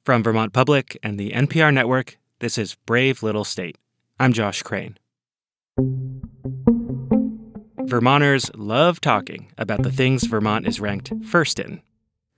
From Vermont Public and the NPR Network, this is Brave Little State. I'm Josh Crane. Vermonters love talking about the things Vermont is ranked first in,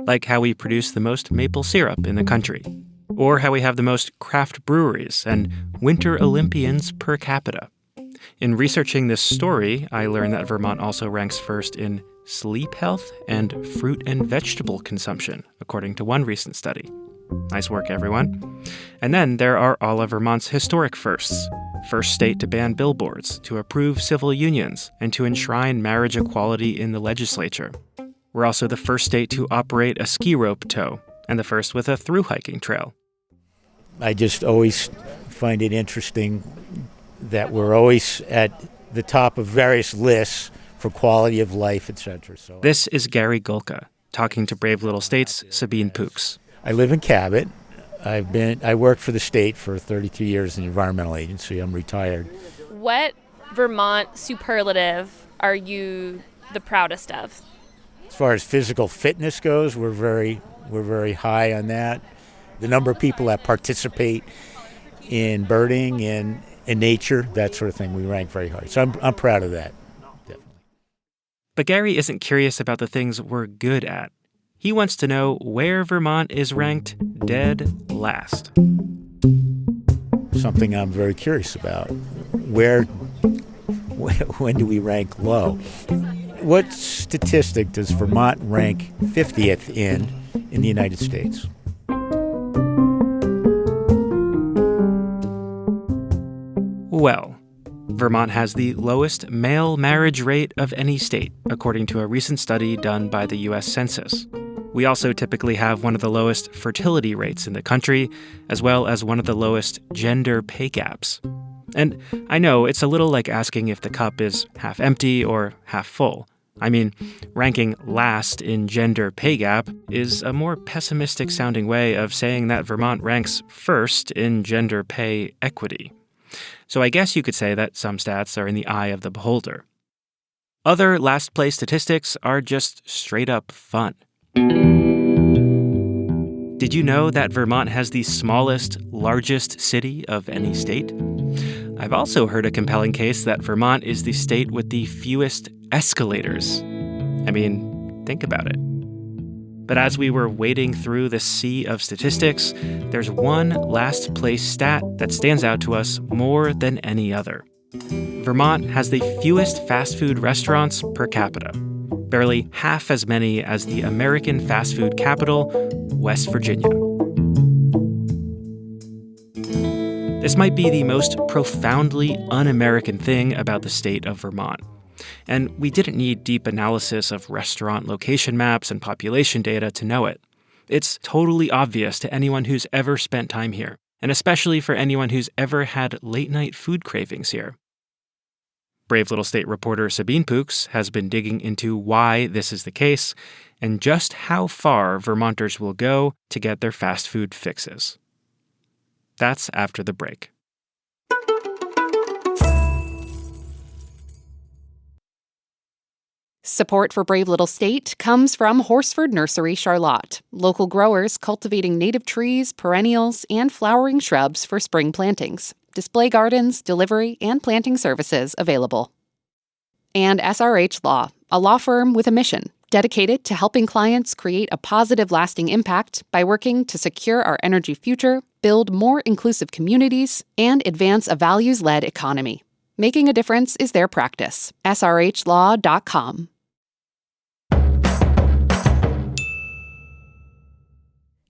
like how we produce the most maple syrup in the country, or how we have the most craft breweries and Winter Olympians per capita. In researching this story, I learned that Vermont also ranks first in sleep health and fruit and vegetable consumption, according to one recent study. Nice work, everyone. And then there are all of Vermont's historic firsts. First state to ban billboards, to approve civil unions, and to enshrine marriage equality in the legislature. We're also the first state to operate a ski rope tow, and the first with a through hiking trail. I just always find it interesting that we're always at the top of various lists for quality of life, etc. This is Gary Gulka, talking to Brave Little State's Sabine Pooks. I live in Cabot. I worked for the state for 32 years in the environmental agency. I'm retired. What Vermont superlative are you the proudest of? As far as physical fitness goes, we're very high on that. The number of people that participate in birding and in nature, that sort of thing, we rank very high. So I'm proud of that, definitely. But Gary isn't curious about the things we're good at. He wants to know where Vermont is ranked dead last. Something I'm very curious about. When do we rank low? What statistic does Vermont rank 50th in the United States? Well, Vermont has the lowest male marriage rate of any state, according to a recent study done by the U.S. Census. We also typically have one of the lowest fertility rates in the country, as well as one of the lowest gender pay gaps. And I know it's a little like asking if the cup is half empty or half full. I mean, ranking last in gender pay gap is a more pessimistic sounding way of saying that Vermont ranks first in gender pay equity. So I guess you could say that some stats are in the eye of the beholder. Other last place statistics are just straight up fun. Did you know that Vermont has the smallest, largest city of any state? I've also heard a compelling case that Vermont is the state with the fewest escalators. I mean, think about it. But as we were wading through the sea of statistics, there's one last place stat that stands out to us more than any other. Vermont has the fewest fast food restaurants per capita, barely half as many as the American fast food capital, West Virginia. This might be the most profoundly un-American thing about the state of Vermont. And we didn't need deep analysis of restaurant location maps and population data to know it. It's totally obvious to anyone who's ever spent time here, and especially for anyone who's ever had late-night food cravings here. Brave Little State reporter Sabine Pooks has been digging into why this is the case and just how far Vermonters will go to get their fast food fixes. That's after the break. Support for Brave Little State comes from Horsford Nursery, Charlotte, local growers cultivating native trees, perennials, and flowering shrubs for spring plantings. Display gardens, delivery, and planting services available. And SRH Law, a law firm with a mission dedicated to helping clients create a positive, lasting impact by working to secure our energy future, build more inclusive communities, and advance a values-led economy. Making a difference is their practice. SRHlaw.com.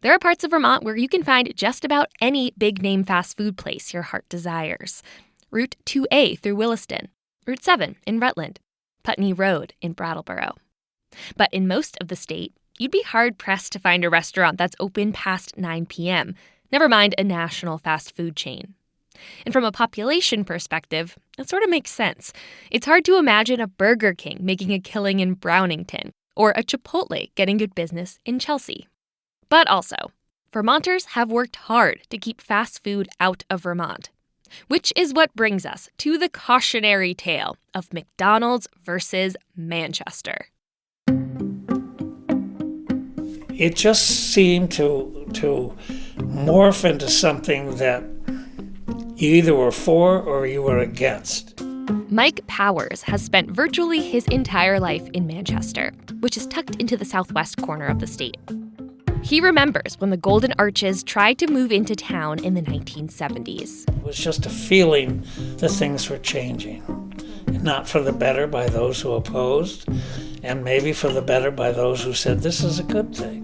There are parts of Vermont where you can find just about any big-name fast food place your heart desires. Route 2A through Williston, Route 7 in Rutland, Putney Road in Brattleboro. But in most of the state, you'd be hard-pressed to find a restaurant that's open past 9 p.m., never mind a national fast food chain. And from a population perspective, it sort of makes sense. It's hard to imagine a Burger King making a killing in Brownington, or a Chipotle getting good business in Chelsea. But also, Vermonters have worked hard to keep fast food out of Vermont, which is what brings us to the cautionary tale of McDonald's versus Manchester. It just seemed to morph into something that you either were for or you were against. Mike Powers has spent virtually his entire life in Manchester, which is tucked into the southwest corner of the state. He remembers when the Golden Arches tried to move into town in the 1970s. It was just a feeling that things were changing. Not for the better by those who opposed, and maybe for the better by those who said this is a good thing.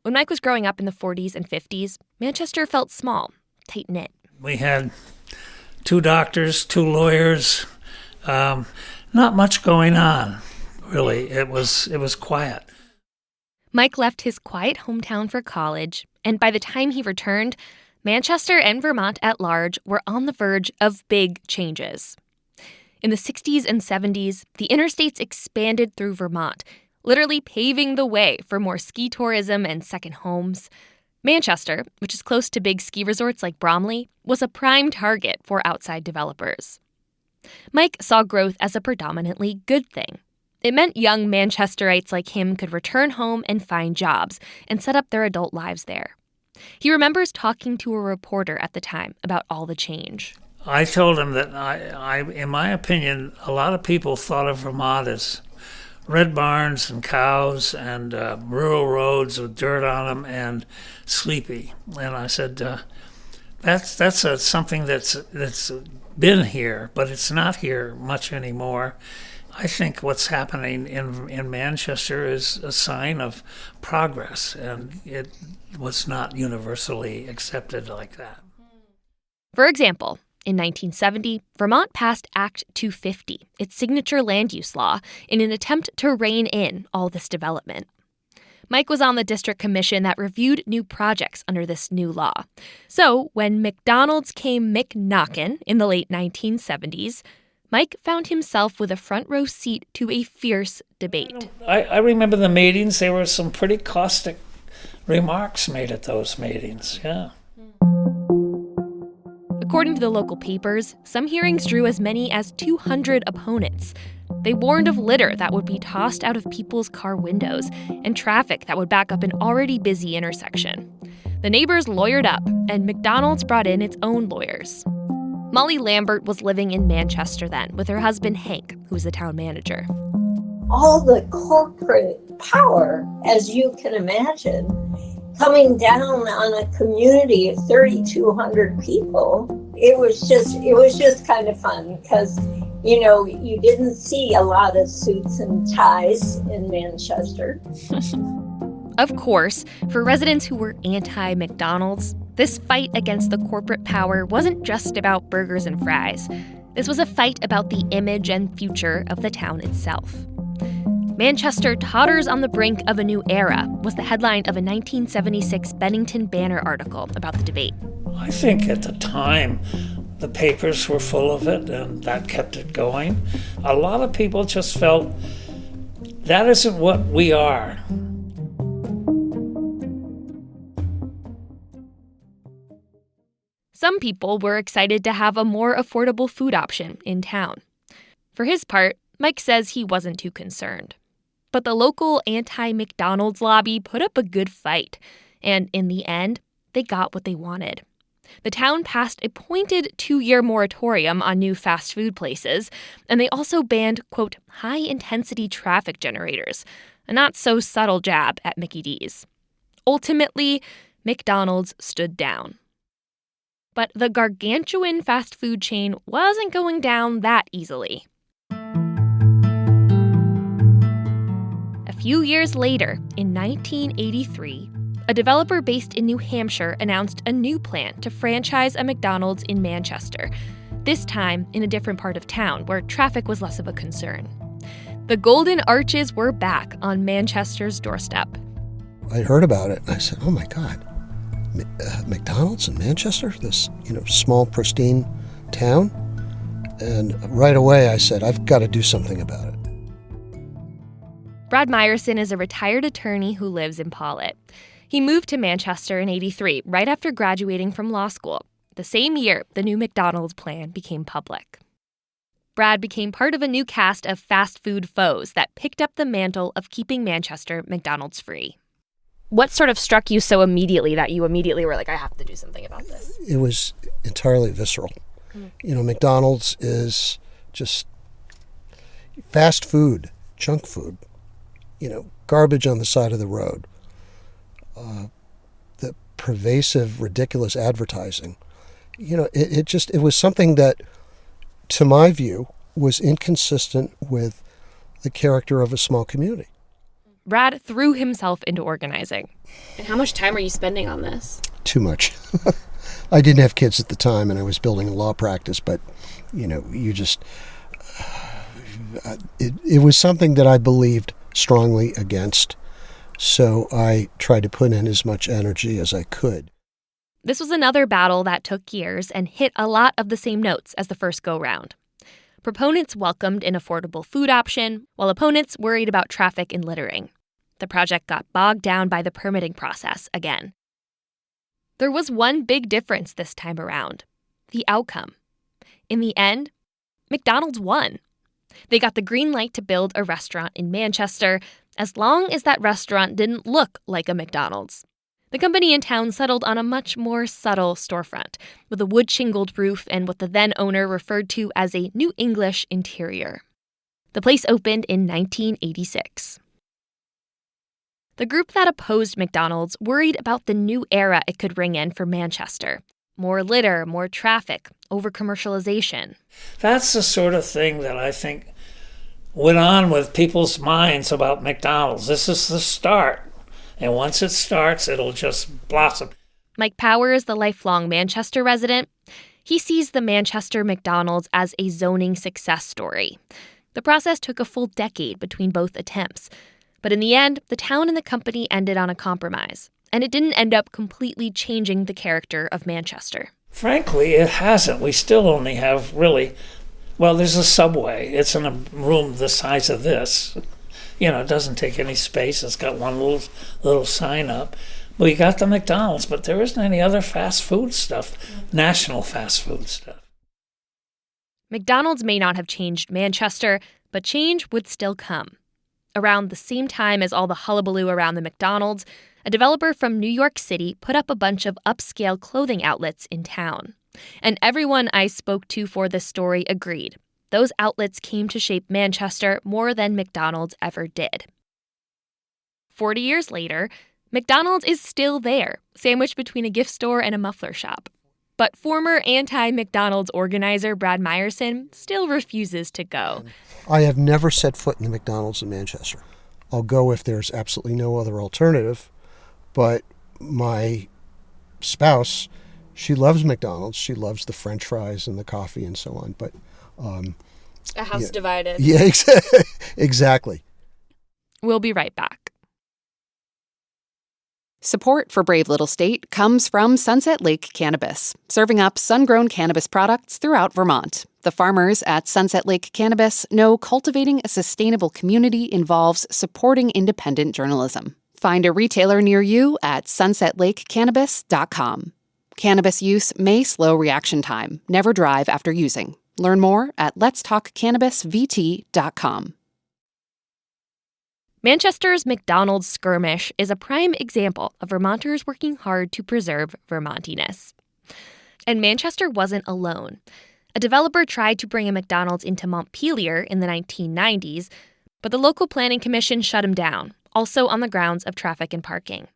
When Mike was growing up in the 40s and 50s, Manchester felt small, tight-knit. We had 2 doctors, 2 lawyers, not much going on, really. It was quiet. Mike left his quiet hometown for college, and by the time he returned, Manchester and Vermont at large were on the verge of big changes. In the 60s and 70s, the interstates expanded through Vermont, literally paving the way for more ski tourism and second homes. Manchester, which is close to big ski resorts like Bromley, was a prime target for outside developers. Mike saw growth as a predominantly good thing. It meant young Manchesterites like him could return home and find jobs and set up their adult lives there. He remembers talking to a reporter at the time about all the change. I told him that, I, in my opinion, a lot of people thought of Vermont as red barns and cows and rural roads with dirt on them and sleepy. And I said, that's something that's been here, but it's not here much anymore. I think what's happening in Manchester is a sign of progress, and it was not universally accepted like that. For example, in 1970, Vermont passed Act 250, its signature land use law, in an attempt to rein in all this development. Mike was on the district commission that reviewed new projects under this new law. So when McDonald's came Mick-knockin' in the late 1970s, Mike found himself with a front row seat to a fierce debate. I remember the meetings. There were some pretty caustic remarks made at those meetings, yeah. According to the local papers, some hearings drew as many as 200 opponents. They warned of litter that would be tossed out of people's car windows and traffic that would back up an already busy intersection. The neighbors lawyered up, and McDonald's brought in its own lawyers. Molly Lambert was living in Manchester then with her husband Hank, who was the town manager. All the corporate power, as you can imagine, coming down on a community of 3,200 people, it was just kind of fun because, you know, you didn't see a lot of suits and ties in Manchester. Of course, for residents who were anti-McDonald's, this fight against the corporate power wasn't just about burgers and fries. This was a fight about the image and future of the town itself. Manchester totters on the brink of a new era was the headline of a 1976 Bennington Banner article about the debate. I think at the time, the papers were full of it, and that kept it going. A lot of people just felt that isn't what we are. Some people were excited to have a more affordable food option in town. For his part, Mike says he wasn't too concerned. But the local anti-McDonald's lobby put up a good fight, and in the end, they got what they wanted. The town passed a pointed 2-year moratorium on new fast food places, and they also banned, quote, high-intensity traffic generators, a not-so-subtle jab at Mickey D's. Ultimately, McDonald's stood down. But the gargantuan fast food chain wasn't going down that easily. A few years later, in 1983, a developer based in New Hampshire announced a new plan to franchise a McDonald's in Manchester, this time in a different part of town where traffic was less of a concern. The Golden Arches were back on Manchester's doorstep. I heard about it, and I said, oh my God, McDonald's in Manchester, this small, pristine town? And right away I said, I've got to do something about it. Brad Meyerson is a retired attorney who lives in Paulet. He moved to Manchester in '83, right after graduating from law school, the same year the new McDonald's plan became public. Brad became part of a new cast of fast food foes that picked up the mantle of keeping Manchester McDonald's free. What sort of struck you so immediately that you immediately were like, I have to do something about this? It was entirely visceral. McDonald's is just fast food, junk food, garbage on the side of the road. The pervasive, ridiculous advertising. It was something that, to my view, was inconsistent with the character of a small community. Brad threw himself into organizing. And how much time are you spending on this? Too much. I didn't have kids at the time, and I was building a law practice, but, it was something that I believed strongly against, so I tried to put in as much energy as I could. This was another battle that took years and hit a lot of the same notes as the first go-round. Proponents welcomed an affordable food option, while opponents worried about traffic and littering. The project got bogged down by the permitting process again. There was one big difference this time around: the outcome. In the end, McDonald's won. They got the green light to build a restaurant in Manchester, as long as that restaurant didn't look like a McDonald's. The company in town settled on a much more subtle storefront, with a wood-shingled roof and what the then owner referred to as a New English interior. The place opened in 1986. The group that opposed McDonald's worried about the new era it could ring in for Manchester. More litter, more traffic, over-commercialization. That's the sort of thing that I think went on with people's minds about McDonald's. This is the start. And once it starts, it'll just blossom. Mike Powers, the lifelong Manchester resident, he sees the Manchester McDonald's as a zoning success story. The process took a full decade between both attempts. But in the end, the town and the company ended on a compromise. And it didn't end up completely changing the character of Manchester. Frankly, it hasn't. We still only have there's a Subway. It's in a room the size of this. It doesn't take any space. It's got one little sign up. We got the McDonald's, but there isn't any other fast food stuff, national fast food stuff. McDonald's may not have changed Manchester, but change would still come. Around the same time as all the hullabaloo around the McDonald's, a developer from New York City put up a bunch of upscale clothing outlets in town. And everyone I spoke to for this story agreed. Those outlets came to shape Manchester more than McDonald's ever did. 40 years later, McDonald's is still there, sandwiched between a gift store and a muffler shop. But former anti-McDonald's organizer Brad Meyerson still refuses to go. I have never set foot in the McDonald's in Manchester. I'll go if there's absolutely no other alternative, but my spouse, she loves McDonald's. She loves the French fries and the coffee and so on, but a house divided. Yeah, exactly. We'll be right back. Support for Brave Little State comes from Sunset Lake Cannabis, serving up sun-grown cannabis products throughout Vermont. The farmers at Sunset Lake Cannabis know cultivating a sustainable community involves supporting independent journalism. Find a retailer near you at sunsetlakecannabis.com. Cannabis use may slow reaction time. Never drive after using. Learn more at letstalkcannabisvt.com. Manchester's McDonald's skirmish is a prime example of Vermonters working hard to preserve Vermontiness. And Manchester wasn't alone. A developer tried to bring a McDonald's into Montpelier in the 1990s, but the local planning commission shut him down, also on the grounds of traffic and parking.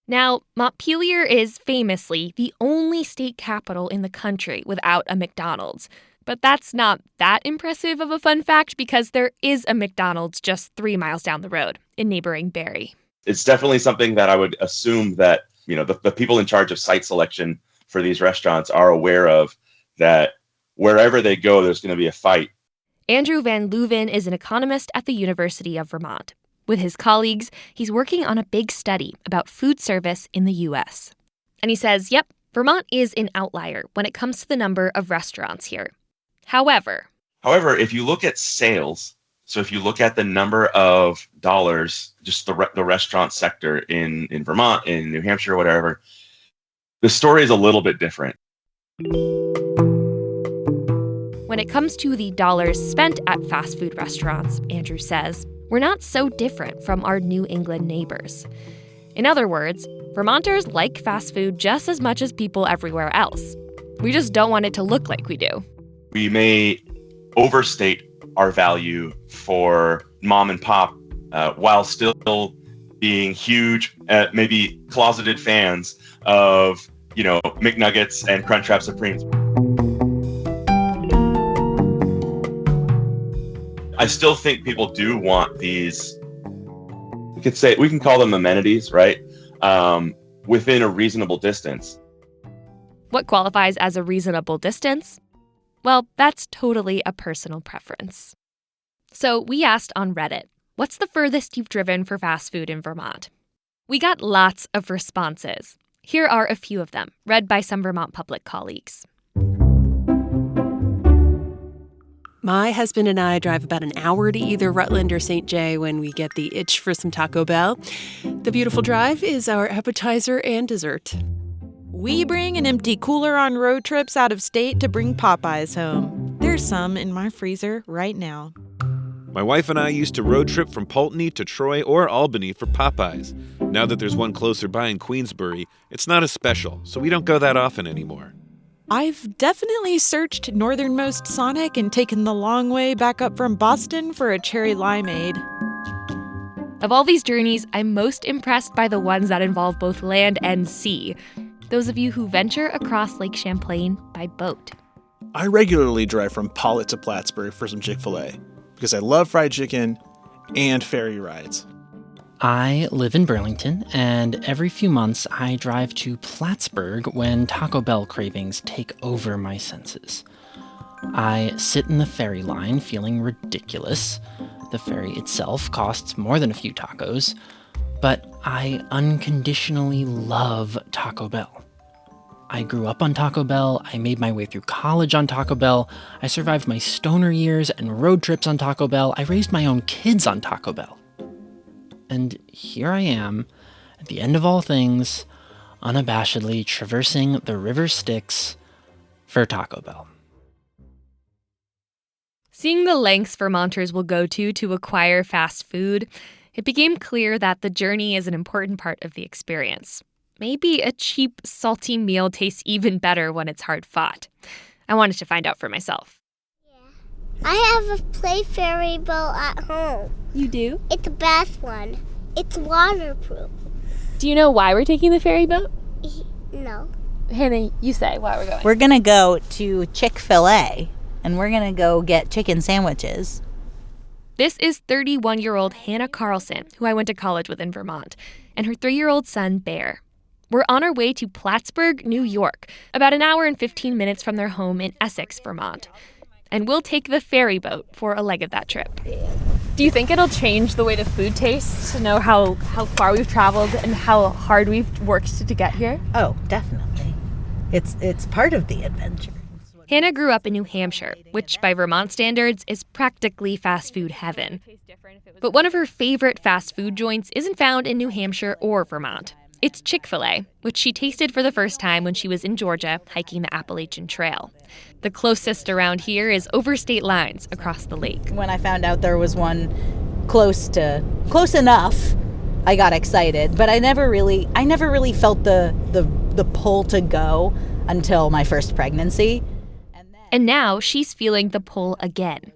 Now, Montpelier is famously the only state capital in the country without a McDonald's. But that's not that impressive of a fun fact because there is a McDonald's just 3 miles down the road in neighboring Barrie. It's definitely something that I would assume that, the people in charge of site selection for these restaurants are aware of, that wherever they go, there's going to be a fight. Andrew Van Leuven is an economist at the University of Vermont. With his colleagues, he's working on a big study about food service in the U.S. And he says, yep, Vermont is an outlier when it comes to the number of restaurants here. However, if you look at sales, so if you look at the number of dollars, just the restaurant sector in Vermont, in New Hampshire, whatever, the story is a little bit different. When When it comes to the dollars spent at fast food restaurants, Andrew says, we're not so different from our New England neighbors. In other words, Vermonters like fast food just as much as people everywhere else. We just don't want it to look like we do. We may overstate our value for mom and pop while still being huge, maybe closeted fans of, McNuggets and Crunchwrap Supremes. I still think people do want these, we can call them amenities, right? Within a reasonable distance. What qualifies as a reasonable distance? Well, that's totally a personal preference. So we asked on Reddit, what's the furthest you've driven for fast food in Vermont? We got lots of responses. Here are a few of them, read by some Vermont Public colleagues. My husband and I drive about an hour to either Rutland or St. Jay when we get the itch for some Taco Bell. The beautiful drive is our appetizer and dessert. We bring an empty cooler on road trips out of state to bring Popeyes home. There's some in my freezer right now. My wife and I used to road trip from Pulteney to Troy or Albany for Popeyes. Now that there's one closer by in Queensbury, it's not as special, so we don't go that often anymore. I've definitely searched northernmost Sonic and taken the long way back up from Boston for a cherry limeade. Of all these journeys, I'm most impressed by the ones that involve both land and sea. Those of you who venture across Lake Champlain by boat. I regularly drive from Pollitt to Plattsburgh for some Chick-fil-A because I love fried chicken and ferry rides. I live in Burlington, and every few months I drive to Plattsburgh when Taco Bell cravings take over my senses. I sit in the ferry line feeling ridiculous. The ferry itself costs more than a few tacos, but I unconditionally love Taco Bell. I grew up on Taco Bell, I made my way through college on Taco Bell, I survived my stoner years and road trips on Taco Bell, I raised my own kids on Taco Bell. And here I am, at the end of all things, unabashedly traversing the river Styx for Taco Bell. Seeing the lengths Vermonters will go to acquire fast food, it became clear that the journey is an important part of the experience. Maybe a cheap, salty meal tastes even better when it's hard-fought. I wanted to find out for myself. I have a play ferry boat at home. You do? It's the best one. It's waterproof. Do you know why we're taking the ferry boat? No. Hannah, you say why we're going. We're going to go to Chick-fil-A, and we're going to go get chicken sandwiches. This is 31-year-old Hannah Carlson, who I went to college with in Vermont, and her 3-year-old son, Bear. We're on our way to Plattsburgh, New York, about an hour and 15 minutes from their home in Essex, Vermont. And we'll take the ferry boat for a leg of that trip. Do you think it'll change the way the food tastes to know how far we've traveled and how hard we've worked to get here? Oh, definitely. It's part of the adventure. Hannah grew up in New Hampshire, which by Vermont standards is practically fast food heaven. But one of her favorite fast food joints isn't found in New Hampshire or Vermont. It's Chick-fil-A, which she tasted for the first time when she was in Georgia hiking the Appalachian Trail. The closest around here is over state lines across the lake. When I found out there was one close enough, I got excited. But I never really felt the pull to go until my first pregnancy. And now she's feeling the pull again.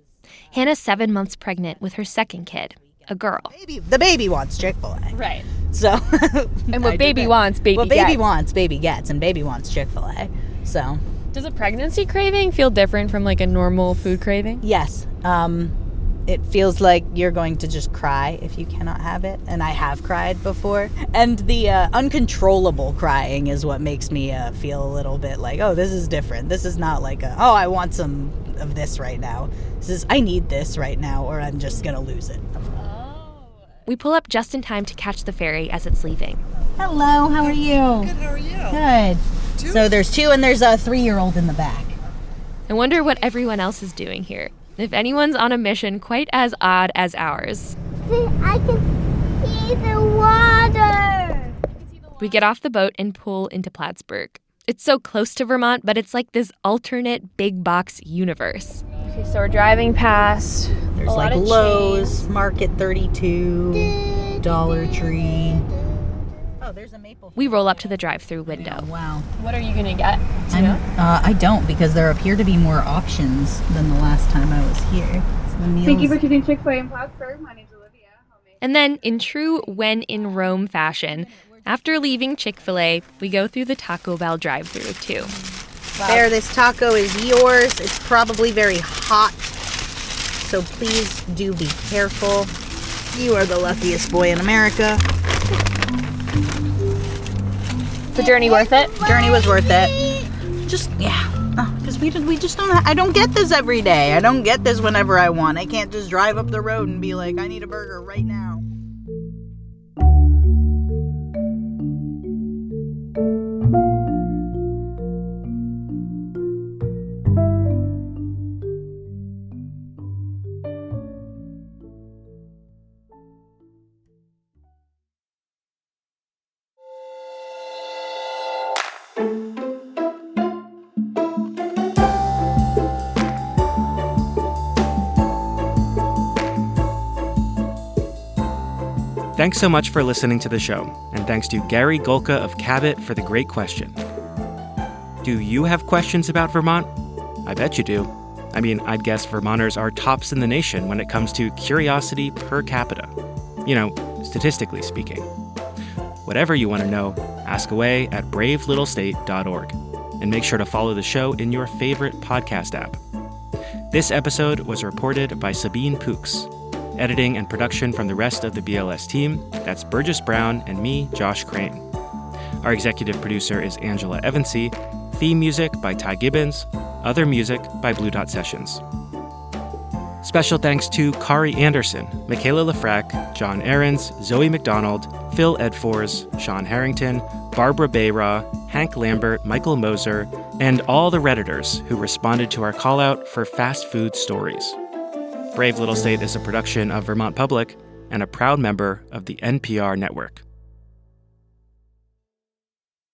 Hannah's 7 months pregnant with her second kid, a girl. The baby wants Chick-fil-A. Right. So, and what baby wants, baby gets. What baby wants, baby gets, and baby wants Chick-fil-A. So, does a pregnancy craving feel different from like a normal food craving? Yes. It feels like you're going to just cry if you cannot have it, and I have cried before. And the uncontrollable crying is what makes me feel a little bit like, oh, this is different. This is not like I want some of this right now. This is, I need this right now, or I'm just gonna lose it. We pull up just in time to catch the ferry as it's leaving. Hello, how are you? Good, how are you? Good. So there's 2 and there's a 3-year-old in the back. I wonder what everyone else is doing here. If anyone's on a mission quite as odd as ours. I can see the water. We get off the boat and pull into Plattsburgh. It's so close to Vermont, but it's like this alternate big box universe. Okay, so we're driving past There's a lot like of Lowe's, chains. Market 32, Dollar Tree. Oh, there's a maple. We roll up to the drive-through window. Oh, wow. What are you gonna get? Do you know? I don't, because there appear to be more options than the last time I was here. Thank you for choosing Chick-fil-A in Plattsburgh. My name's Olivia. And then, in true when in Rome fashion, after leaving Chick-fil-A, we go through the Taco Bell drive-through too. Wow. Bear, this taco is yours. It's probably very hot, so please do be careful. You are the luckiest boy in America. The journey worth it? Journey was worth it. Because we just don't. I don't get this every day. I don't get this whenever I want. I can't just drive up the road and be like, I need a burger right now. Thanks so much for listening to the show, and thanks to Gary Gulka of Cabot for the great question. Do you have questions about Vermont? I bet you do. I mean, I'd guess Vermonters are tops in the nation when it comes to curiosity per capita. You know, statistically speaking. Whatever you want to know, ask away at bravelittlestate.org. And make sure to follow the show in your favorite podcast app. This episode was reported by Sabine Pooks. Editing and production from the rest of the BLS team. That's Burgess Brown and me, Josh Crane. Our executive producer is Angela Evansy. Theme music by Ty Gibbons. Other music by Blue Dot Sessions. Special thanks to Kari Anderson, Mikaela Lefrak, Jon Ehrens, Zoe McDonald, Phil Edfors, Shawn Harrington, Barbara Baraw, Hank Lambert, Michael Moser, and all the Redditors who responded to our callout for fast food stories. Brave Little State is a production of Vermont Public and a proud member of the NPR Network.